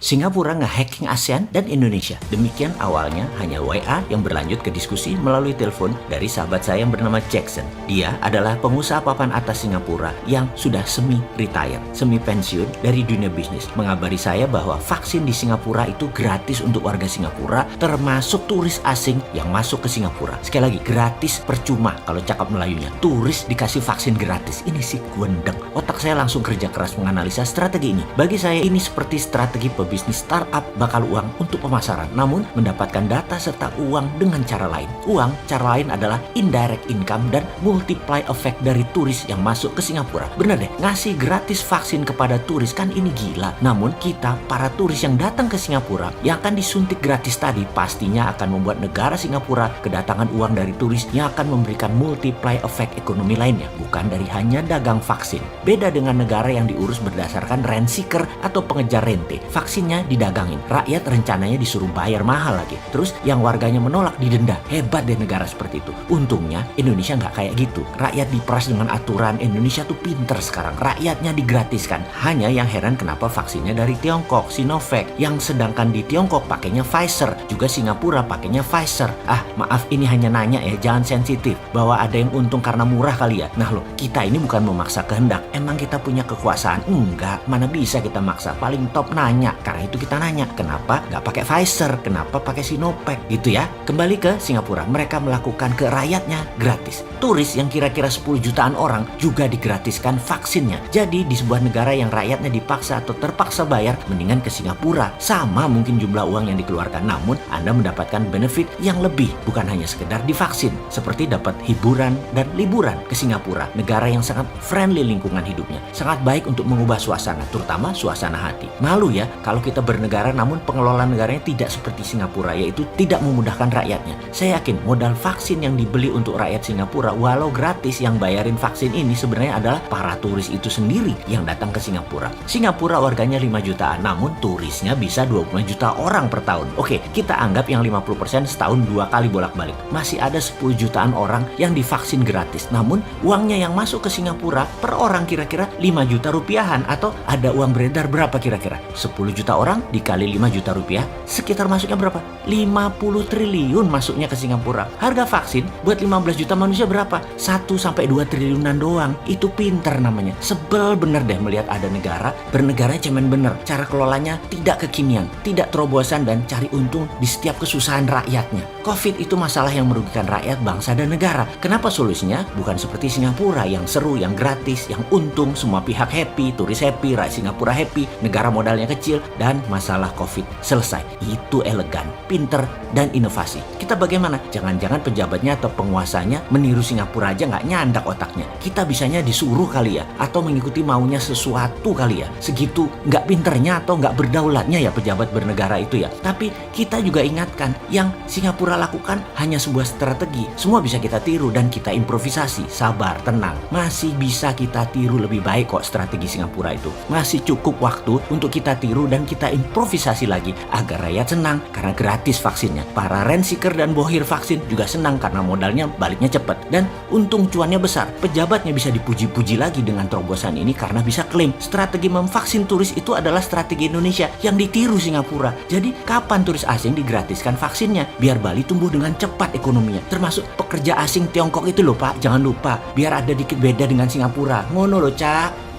Singapura nge-hacking ASEAN dan Indonesia. Demikian awalnya hanya WA yang berlanjut ke diskusi melalui telepon dari sahabat saya yang bernama Jackson. Dia adalah pengusaha papan atas Singapura yang sudah semi-retire, semi-pensiun dari dunia bisnis. Mengabari saya bahwa vaksin di Singapura itu gratis untuk warga Singapura, termasuk turis asing yang masuk ke Singapura. Sekali lagi, gratis percuma kalau cakap Melayunya. Turis dikasih vaksin gratis. Ini sih gwendeng. Otak saya langsung kerja keras menganalisa strategi ini. Bagi saya ini seperti strategi bisnis startup bakal uang untuk pemasaran, namun mendapatkan data serta uang dengan cara lain. Uang, cara lain adalah indirect income dan multiply effect dari turis yang masuk ke Singapura. Bener deh, ngasih gratis vaksin kepada turis kan ini gila. Namun kita, para turis yang datang ke Singapura, yang akan disuntik gratis tadi, pastinya akan membuat negara Singapura kedatangan uang dari turis yang akan memberikan multiply effect ekonomi lainnya, bukan dari hanya dagang vaksin. Beda dengan negara yang diurus berdasarkan rent seeker atau pengejar rente. Vaksinnya didagangin, rakyat rencananya disuruh bayar mahal lagi. Terus yang warganya menolak didenda. Hebat deh negara seperti itu. Untungnya Indonesia nggak kayak gitu. Rakyat diperas dengan aturan. Indonesia tuh pinter sekarang. Rakyatnya digratiskan. Hanya yang heran kenapa vaksinnya dari Tiongkok, Sinovac. Yang sedangkan di Tiongkok pakainya Pfizer. Juga Singapura pakainya Pfizer. Maaf ini hanya nanya ya, jangan sensitif. Bahwa ada yang untung karena murah kali ya. Nah loh, kita ini bukan memaksa kehendak. Emang kita punya kekuasaan? Enggak, mana bisa kita maksa. Paling top nanya. Karena itu kita nanya, kenapa nggak pakai Pfizer? Kenapa pakai Sinovac? Gitu ya. Kembali ke Singapura, mereka melakukan ke rakyatnya gratis. Turis yang kira-kira 10 jutaan orang juga digratiskan vaksinnya. Jadi di sebuah negara yang rakyatnya dipaksa atau terpaksa bayar, mendingan ke Singapura. Sama mungkin jumlah uang yang dikeluarkan, namun Anda mendapatkan benefit yang lebih. Bukan hanya sekedar divaksin, seperti dapat hiburan dan liburan ke Singapura. Negara yang sangat friendly lingkungan hidupnya. Sangat baik untuk mengubah suasana, terutama suasana hati. Malu ya kalau kita bernegara namun pengelola negaranya tidak seperti Singapura, yaitu tidak memudahkan rakyatnya. Saya yakin modal vaksin yang dibeli untuk rakyat Singapura walau gratis, yang bayarin vaksin ini sebenarnya adalah para turis itu sendiri yang datang ke Singapura. Singapura warganya 5 jutaan, namun turisnya bisa 25 juta orang per tahun. Oke, kita anggap yang 50% setahun 2 kali bolak-balik. Masih ada 10 jutaan orang yang divaksin gratis, namun uangnya yang masuk ke Singapura per orang kira-kira 5 juta rupiahan, atau ada uang beredar berapa kira-kira? 10 juta orang dikali 5 juta rupiah, sekitar masuknya berapa? 50 triliun masuknya ke Singapura. Harga vaksin buat 15 juta manusia berapa? 1-2 triliunan doang. Itu pinter namanya. Sebel bener deh melihat ada negara bernegara cemen bener. Cara kelolanya tidak kekinian, tidak terobosan, dan cari untung di setiap kesusahan rakyatnya. Covid itu masalah yang merugikan rakyat, bangsa, dan negara. Kenapa solusinya bukan seperti Singapura yang seru, yang gratis, yang untung, semua pihak happy, turis happy, rakyat Singapura happy, negara modalnya kecil, dan masalah Covid selesai. Itu elegan, pinter, dan inovasi. Kita bagaimana? Jangan-jangan pejabatnya atau penguasanya meniru Singapura aja nggak nyandak otaknya. Kita bisanya disuruh kali ya, atau mengikuti maunya sesuatu kali ya. Segitu nggak pinternya atau nggak berdaulatnya ya pejabat bernegara itu ya. Tapi kita juga ingatkan, yang Singapura lakukan hanya sebuah strategi. Semua bisa kita tiru dan kita improvisasi. Sabar, tenang. Masih bisa kita tiru lebih baik kok strategi Singapura itu. Masih cukup waktu untuk kita tiru dan kita improvisasi lagi agar rakyat senang karena gratis vaksinnya. Para rent seeker dan bohir vaksin juga senang karena modalnya baliknya cepat dan untung cuannya besar. Pejabatnya bisa dipuji-puji lagi dengan terobosan ini karena bisa klaim strategi memvaksin turis itu adalah strategi Indonesia yang ditiru Singapura. Jadi kapan turis asing digratiskan vaksinnya? Biar Bali tumbuh dengan cepat ekonominya. Termasuk pekerja asing Tiongkok itu loh Pak, jangan lupa. Biar ada dikit beda dengan Singapura. Ngono loh Cak.